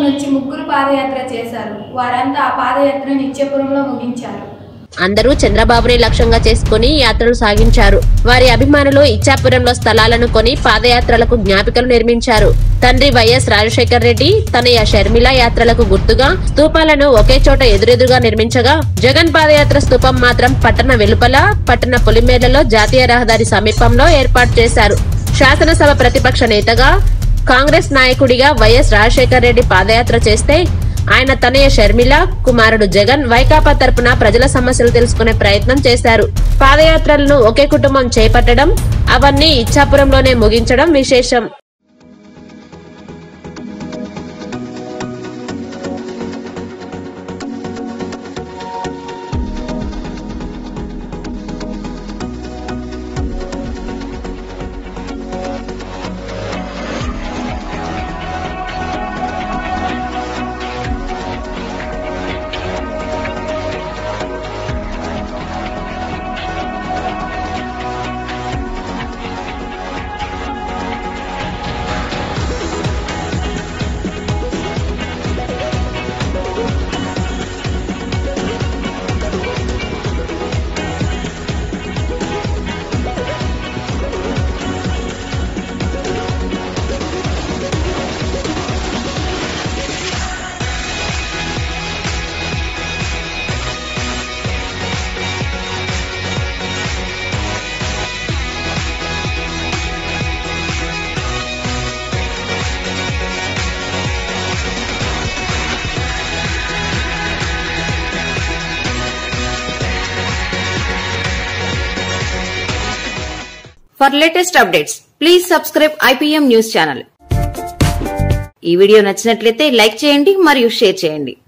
నుంచి ముగ్గురు పాదయాత్ర చేశారు. వారంతా ఆ పాదయాత్రను నిత్యపురంలో ముగించారు. అందరూ చంద్రబాబుని లక్ష్యంగా చేసుకుని యాత్రలు సాగించారు. వారి అభిమానులు ఇచ్చాపురంలో స్థలాలను కొని పాదయాత్రలకు జ్ఞాపికలు నిర్మించారు. తండ్రి వైఎస్ రాజశేఖర్ రెడ్డి, తనయ షర్మిల యాత్రలకు గుర్తుగా స్తూపాలను ఒకే చోట ఎదురెదురుగా నిర్మించగా, జగన్ పాదయాత్ర స్తూపం మాత్రం పట్టణ వెలుపల, పట్టణ పొలిమేర్లలో జాతీయ రహదారి సమీపంలో ఏర్పాటు చేశారు. శాసనసభ ప్రతిపక్ష నేతగా, కాంగ్రెస్ నాయకుడిగా వైఎస్ రాజశేఖర్ రెడ్డి పాదయాత్ర చేస్తే, ఆయన తనయ షర్మిల, కుమారుడు జగన్ వైకాపా తరపున ప్రజల సమస్యలు తెలుసుకునే ప్రయత్నం చేశారు. పాదయాత్రలను ఒకే కుటుంబం చేపట్టడం, అవన్నీ ఇచ్చాపురంలోనే ముగించడం విశేషం. For latest updates, please subscribe IPM News channel. ఈ వీడియో నచ్చినట్లయితే లైక్ చేయండి మరియు షేర్ చేయండి.